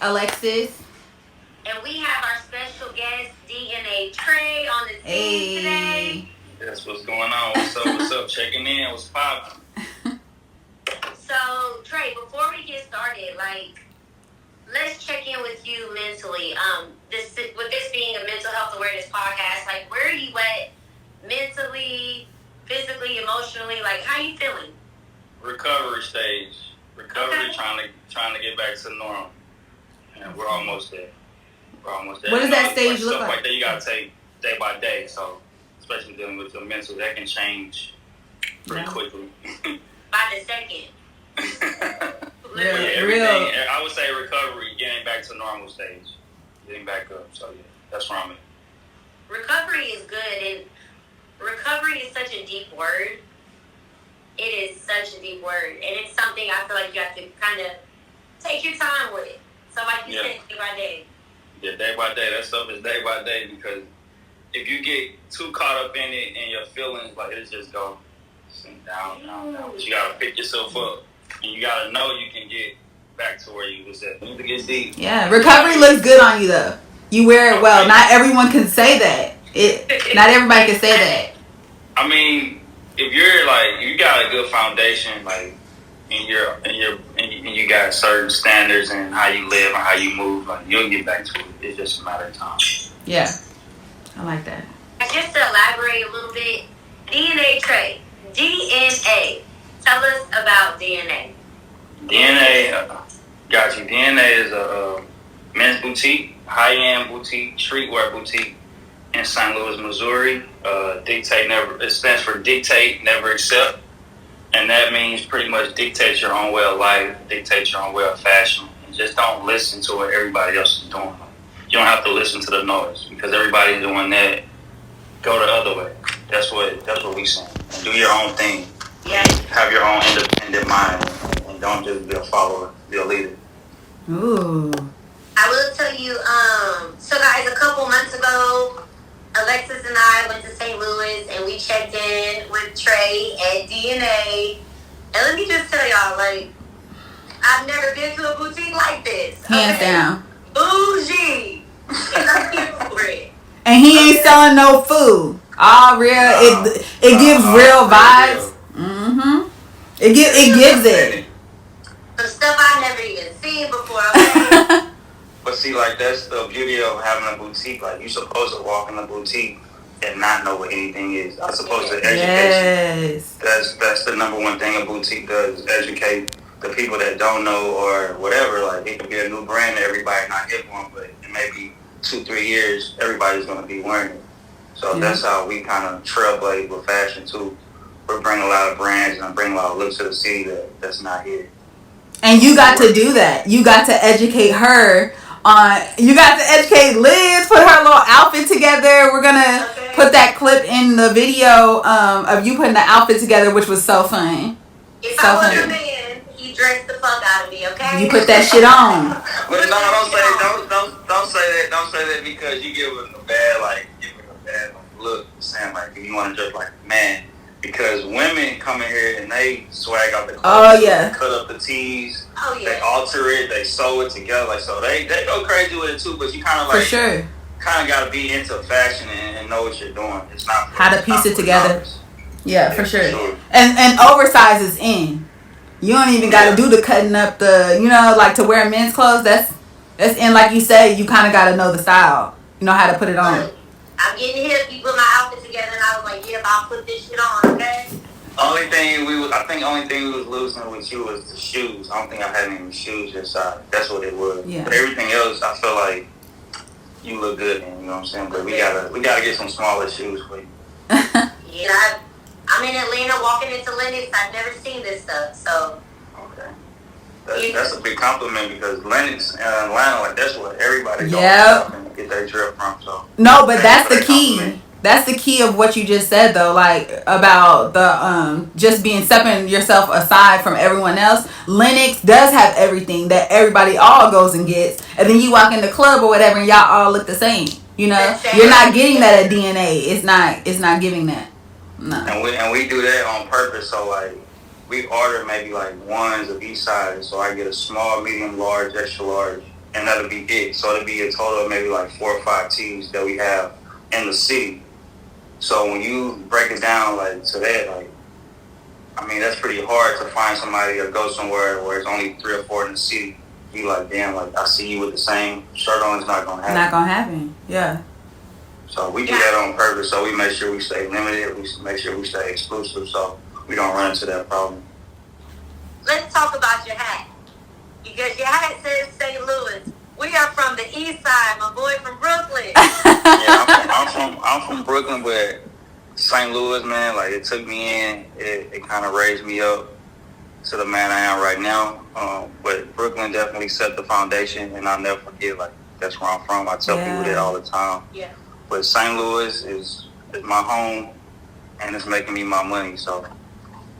Alexis. And we have our special guest, DNA Trey, on the scene today. That's what's going on. What's up? Checking in. What's poppin'? So, Trey, before we get started, let's check in with you mentally. With this being a mental health awareness podcast, where are you at mentally, physically, emotionally? How you feeling? Recovery stage. Okay. Trying to get back to normal. And we're almost there. What does that stage look Stuff like that you gotta take day by day. So, especially dealing with your mental, that can change pretty quickly. By the second. Everything. I would say recovery, getting back to normal stage, getting back up. So that's where I'm at. Recovery is good, and recovery is such a deep word. It is such a deep word, and it's something I feel like you have to kind of take your time with it. So, like you said, day by day. Yeah, day by day. That stuff is day by day, because if you get too caught up in it and your feelings, it just go sink down. But you gotta pick yourself up, and you gotta know you can get back to where you was at. You need to get deep. Yeah, recovery looks good on you though. You wear it well. Not everyone can say that. Not everybody can say that. I mean, if you're you got a good foundation, and you got certain standards and how you live and how you move, you'll get back to it. It's just a matter of time. Yeah, I like that. Just to elaborate a little bit, DNA Trey, DNA. Tell us about DNA. DNA, got you. DNA is a men's boutique, high-end boutique, streetwear boutique in St. Louis, Missouri. It stands for Dictate, Never Accept. And that means pretty much dictate your own way of life, dictate your own way of fashion, and just don't listen to what everybody else is doing. You don't have to listen to the noise, because everybody's doing that. Go the other way. That's what we saying. And do your own thing. Yeah. Have your own independent mind, and don't just be a follower, be a leader. Ooh. I will tell you, so guys, a couple months ago, Alexis and I went to St. Louis, and we checked in with Trey at DNA. And let me just tell y'all, I've never been to a boutique like this. Hands down. Bougie. And I'm here for it. And he ain't selling no food. All real. It gives real vibes. Mm-hmm. It gives it. Some stuff I've never even seen before. Okay? But see, that's the beauty of having a boutique. You're supposed to walk in a boutique and not know what anything is. I'm supposed to educate. Yes. That's the number one thing a boutique does, is educate the people that don't know or whatever. It could be a new brand that everybody not hip on, but in maybe 2-3 years, everybody's going to be wearing it. So that's how we kind of trailblaze with fashion too. We're bringing a lot of brands and bringing a lot of looks to the city that's not here. And you got to do that. You got to educate her. You got to educate Liz, put her little outfit together. We're going to put that clip in the video of you putting the outfit together, which was so fun. If I was a man, he dressed the fuck out of me, okay? You put that shit on. But no, don't say that. Don't say that, because you give it a bad, look, saying, you want to dress like a man. Because women come in here and they swag out the clothes. Oh, yeah. They cut up the tees. Oh, yeah. They alter it. They sew it together. So they go crazy with it too. But you kind of for sure. Kind of got to be into fashion and know what you're doing. It's not for, how to piece it together. Yeah, for sure. Sure. And oversize is in. You don't even got to do the cutting up to wear men's clothes. That's in. Like you said, you kind of got to know the style. You know how to put it on. I'm getting hip. You put my outfit together, and I was like, "Yeah, I'll put this shit on." Okay. Only thing we was losing with you was the shoes. I don't think I had any shoes inside. That's what it was. Yeah. But everything else, I feel like you look good in. You know what I'm saying? But we gotta get some smaller shoes for you. Yeah, I'm in Atlanta, walking into Lennox. I've never seen this stuff, so. Okay. That's a big compliment, because Lennox and Atlanta, that's what everybody goes and get their drip from. So no, but that's the key. Compliment. That's the key of what you just said, though, about the just being separating yourself aside from everyone else. Lennox does have everything that everybody all goes and gets, and then you walk in the club or whatever, and y'all all look the same. You're not getting that at DNA. It's not giving that. No. And we do that on purpose. So we order maybe ones of each size. So I get a small, medium, large, extra large, and that'll be it. So it'll be a total of maybe like 4 or 5 teams that we have in the city. So when you break it down like to that, like, I mean, that's pretty hard to find somebody or go somewhere where it's only 3 or 4 in the city. You like, damn, like I see you with the same shirt on. It's not gonna happen. Not gonna happen. Yeah. So we do that on purpose. So we make sure we stay limited. We make sure we stay exclusive. So we don't run into that problem. Let's talk about your hat. Because your hat says St. Louis. We are from the east side, my boy from Brooklyn. Yeah, I'm from Brooklyn, but St. Louis, man, like it took me in. It kind of raised me up to the man I am right now. But Brooklyn definitely set the foundation, and I'll never forget, like, that's where I'm from. I tell people that all the time. Yeah. But St. Louis is my home, and it's making me my money, so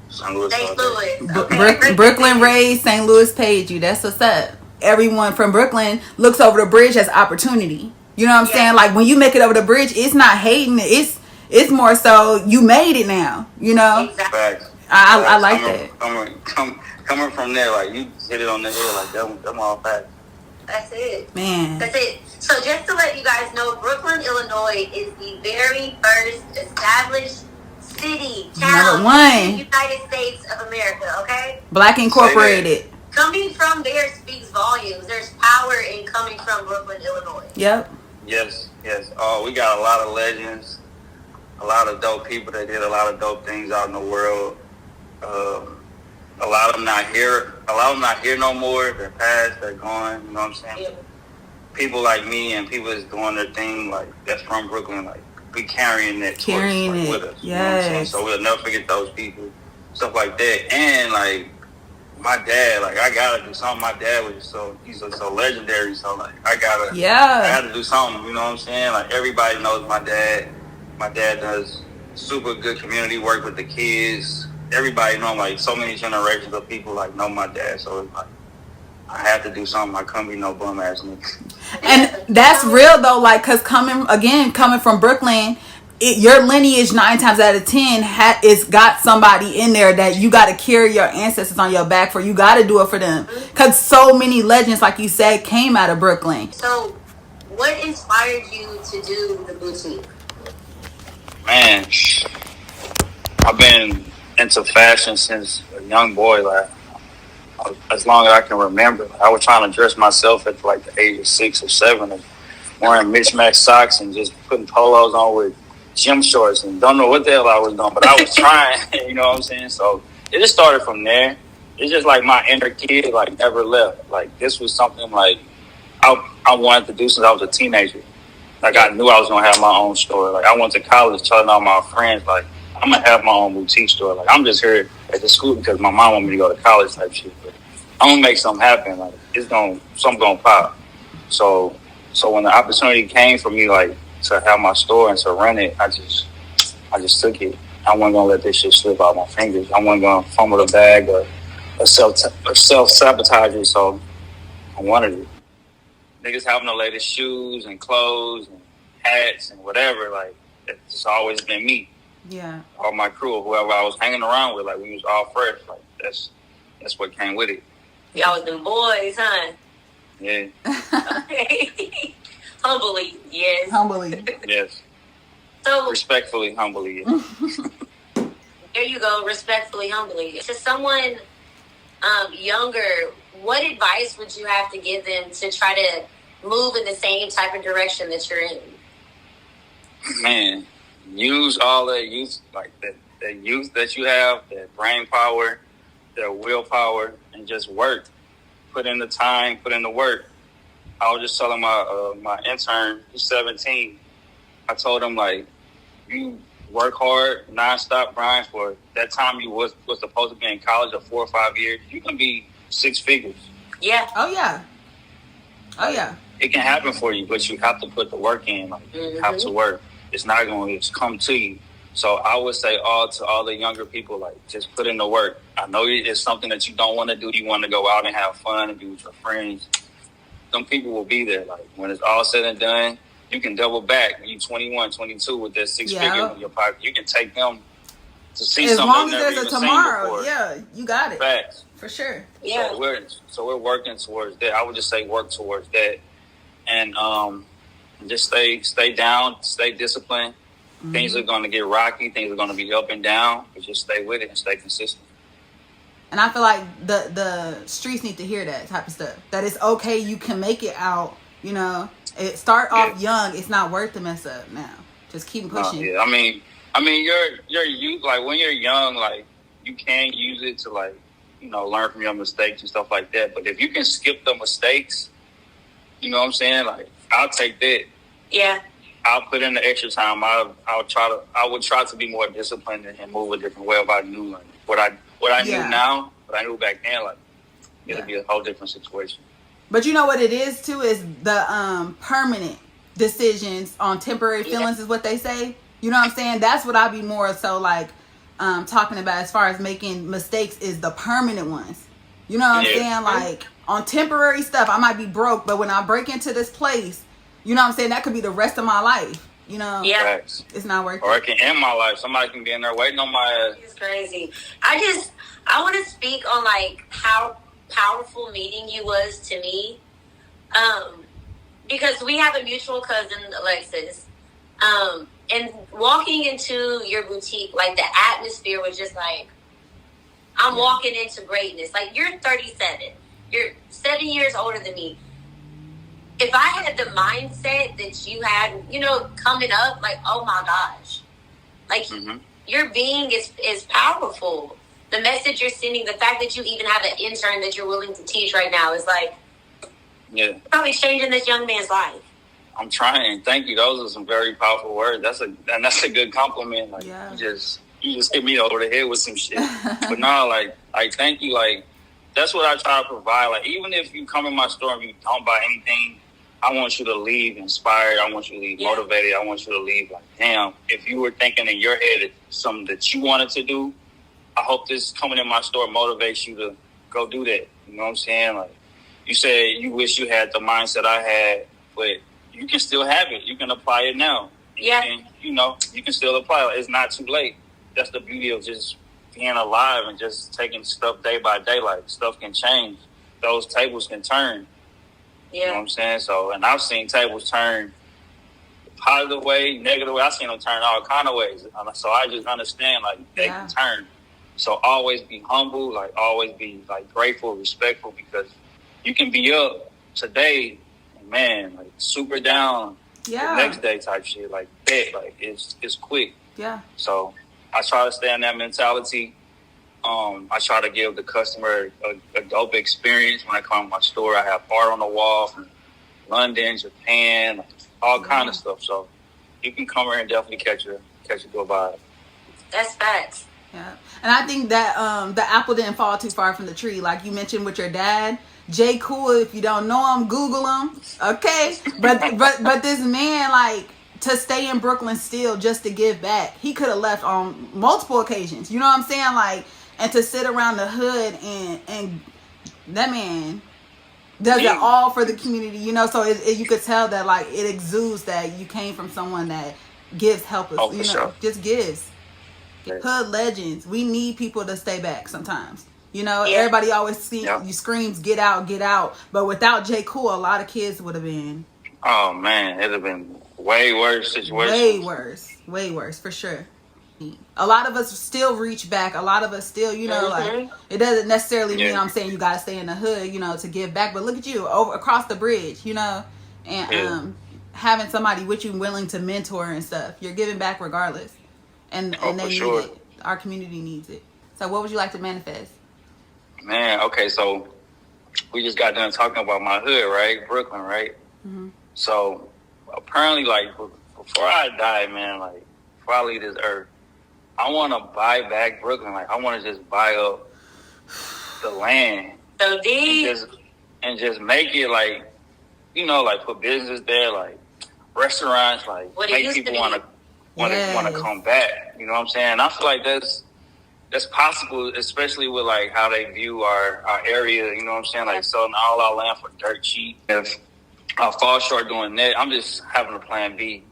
St. Louis. St. Louis. Okay. Brooklyn raised, St. Louis paid you. That's what's up. Everyone from Brooklyn looks over the bridge as opportunity. You know what I'm saying? Like, when you make it over the bridge, it's not hating. It's more so you made it now. You know? Exactly. I like that. Coming from there, like, you hit it on the head, like, them all facts. That's it. Man. That's it. So just to let you guys know, Brooklyn, Illinois is the very first established city, town in the United States of America, okay? Black Incorporated. Coming from there speaks volumes. There's power in coming from Brooklyn, Illinois. Yep. Yes. Oh, we got a lot of legends, a lot of dope people that did a lot of dope things out in the world. A lot of them not here. A lot of them not here no more. They're past. They're gone. You know what I'm saying? Yeah. People like me and people that's doing their thing, like, that's from Brooklyn, like, we carrying that torch, like, with us. Yes. You know what I'm saying? So we'll never forget those people, stuff like that. And, like, my dad, like, I gotta do something. My dad was he's so legendary. So, like, I gotta do something. You know what I'm saying? Like, everybody knows my dad. My dad does super good community work with the kids. Everybody know him. Like, so many generations of people, like, know my dad. So it's like, I have to do something. I couldn't be no bum ass nigga. And that's real though, like, cause coming from Brooklyn, your lineage 9 times out of 10 it's got somebody in there that you got to carry your ancestors on your back for. You got to do it for them, cause so many legends, like you said, came out of Brooklyn. So, what inspired you to do the boutique? Man, I've been into fashion since a young boy. Like, as long as I can remember, I was trying to dress myself at like the age of 6 or 7, and wearing mismatched socks and just putting polos on with gym shorts, and don't know what the hell I was doing, but I was trying. You know what I'm saying? So it just started from there. It's just like my inner kid, like, never left. Like, this was something like I wanted to do since I was a teenager. Like, I knew I was gonna have my own store. Like, I went to college telling all my friends, like, I'm gonna have my own boutique store. Like, I'm just here at the school because my mom wanted me to go to college type shit. But I'm gonna make something happen. Like, something gonna pop. So when the opportunity came for me, like, to have my store and to run it, I just took it. I wasn't gonna let this shit slip out my fingers. I wasn't gonna fumble the bag or self-sabotage it. So I wanted it. Niggas having the latest shoes and clothes and hats and whatever, like, it's always been me. Yeah. All my crew, whoever I was hanging around with, like, we was all fresh. Like, that's what came with it. Y'all was them boys, huh? Yeah. Okay. Humbly, yes. Humbly. Yes. So respectfully, humbly. Yes. There you go. Respectfully, humbly. To someone younger, what advice would you have to give them to try to move in the same type of direction that you're in? Man, use all that youth, like that youth that you have, that brain power, that willpower, and just work. Put in the time, put in the work. I was just telling my intern, he's 17. I told him, like, you work hard, nonstop grind for that time you was supposed to be in college of 4 or 5 years. You can be 6 figures. Yeah. Oh yeah. It can happen for you, but you have to put the work in. Like, you have to work. It's not going to just come to you. So I would say to all the younger people, like, just put in the work. I know it's something that you don't want to do. You want to go out and have fun and be with your friends. Some people will be there. Like, when it's all said and done, you can double back. You 21, 22 with that 6 figures in your pocket. You can take them to see As something long they've as never there's a even tomorrow, seen before. yeah, you got it. Facts. For sure. Yeah. So we're working towards that. I would just say work towards that, and just stay down, stay disciplined. Mm-hmm. Things are going to get rocky. Things are going to be up and down, but just stay with it and stay consistent. And I feel like the streets need to hear that type of stuff. That it's okay. You can make it out. You know, start off young. It's not worth to mess up now. Just keep pushing. Yeah, I mean, you're youth. Like when you're young, like you can use it to like, you know, learn from your mistakes and stuff like that. But if you can skip the mistakes, you know what I'm saying? Like I'll take that. Yeah. I'll put in the extra time. I would try to be more disciplined and move a different way if I knew like, what I knew now, what I knew back then. Like it'll be a whole different situation. But you know what it is too is the permanent decisions on temporary feelings is what they say. You know what I'm saying? That's what I be more so like talking about as far as making mistakes is the permanent ones. You know what I'm saying? Like on temporary stuff, I might be broke, but when I break into this place, you know what I'm saying? That could be the rest of my life. You know? Yeah. It's not worth it. Or it can end my life. Somebody can be in there waiting on my ass. It's crazy. I want to speak on like how powerful meeting you was to me. Because we have a mutual cousin, Alexis. And walking into your boutique, like the atmosphere was just like, I'm walking into greatness. Like you're 37. You're 7 years older than me. If I had the mindset that you had, you know, coming up, like, oh my gosh. Like your being is powerful. The message you're sending, the fact that you even have an intern that you're willing to teach right now is like, probably changing this young man's life. I'm trying. Thank you. Those are some very powerful words. That's a good compliment. Like you just hit me over the head with some shit. But no, like thank you. Like that's what I try to provide. Like even if you come in my store and you don't buy anything, I want you to leave inspired. I want you to leave motivated. I want you to leave like, damn, if you were thinking in your head something that you wanted to do, I hope this coming in my store motivates you to go do that. You know what I'm saying? Like you said you wish you had the mindset I had, but you can still have it. You can apply it now. Yeah. And, you know, you can still apply it. It's not too late. That's the beauty of just being alive and just taking stuff day by day. Like, stuff can change. Those tables can turn. Yeah. You know what I'm saying? So, and I've seen tables turn positive way, negative way. I've seen them turn all kind of ways. So I just understand, like, they can turn. So always be humble, like, always be, like, grateful, respectful, because you can be up today, man, like super down the next day type shit, like that, like it's quick. Yeah. So I try to stay in that mentality. I try to give the customer a dope experience when I come to my store. I have art on the wall from London, Japan, all kind of stuff. So you can come here and definitely catch a good vibe. That's facts. Yeah. And I think that the apple didn't fall too far from the tree. Like you mentioned with your dad, Jay Cool, if you don't know him, Google him. Okay. But this man, like, to stay in Brooklyn still just to give back, he could have left on multiple occasions. You know what I'm saying? Like, and to sit around the hood and that man does it all for the community, you know? So you could tell that, like, it exudes that you came from someone that gives helpers, just gives. Hood legends. We need people to stay back sometimes. You know, everybody always screams, get out. But without J. Cool, a lot of kids would have been. Oh, man. It would have been way worse situations. Way worse, for sure. A lot of us still reach back. A lot of us still, you know, like, it doesn't necessarily mean I'm saying you got to stay in the hood, you know, to give back. But look at you, across the bridge, you know, and having somebody with you willing to mentor and stuff. You're giving back regardless. And they need it. Our community needs it. So what would you like to manifest? Man, okay, so we just got done talking about my hood, right? Brooklyn, right? Mm-hmm. So apparently, like, before I die, man, like, before I leave this earth, I want to buy back Brooklyn. Like, I want to just buy up the land. So deep. And just make it, like, you know, like, put business there, like, restaurants, like, make people want to come back. You know what I'm saying? I feel like that's possible, especially with like how they view our area. You know what I'm saying? Like selling all our land for dirt cheap. If I fall short doing that, I'm just having a plan B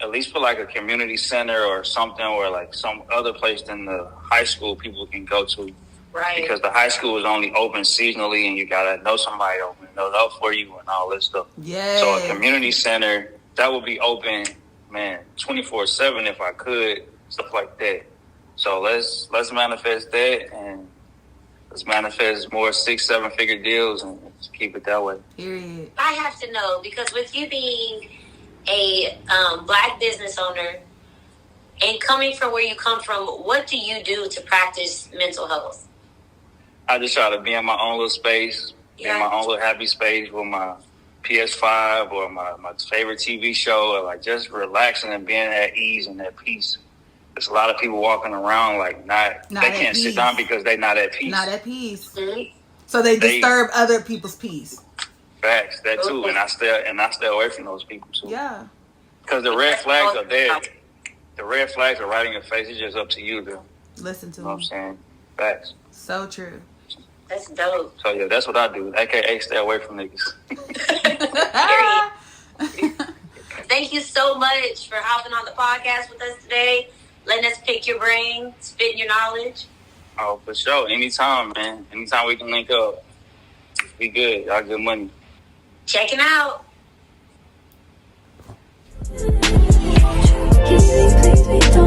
at least put like a community center or something, or like some other place than the high school people can go to. Right. Because the high school is only open seasonally, and you gotta know somebody to open it up for you and all this stuff. Yeah. So a community center that would be open, man, 24/7 if I could, stuff like that. So let's manifest that, and let's manifest more 6-7 figure deals, and just keep it that way. Period. I have to know, because with you being a Black business owner and coming from where you come from, what do you do to practice mental health? I just try to be in my own little space, be in my own little happy space with my PS5 or my favorite TV show, or like just relaxing and being at ease and at peace. There's a lot of people walking around like they can't sit down because they're not at peace. Not at peace. Mm-hmm. So they disturb other people's peace. Facts, that too, and I stay away from those people too. Yeah. Because the red flags are there. The red flags are right in your face. It's just up to you to listen to them. You know what I'm saying? Facts. So true. That's dope. So yeah, that's what I do. AKA stay away from niggas. Thank you so much for hopping on the podcast with us today, letting us pick your brain, spitting your knowledge. Oh, for sure. Anytime, man. Anytime we can link up. Be good. Y'all good money. Checking out. Kiss me, please, don't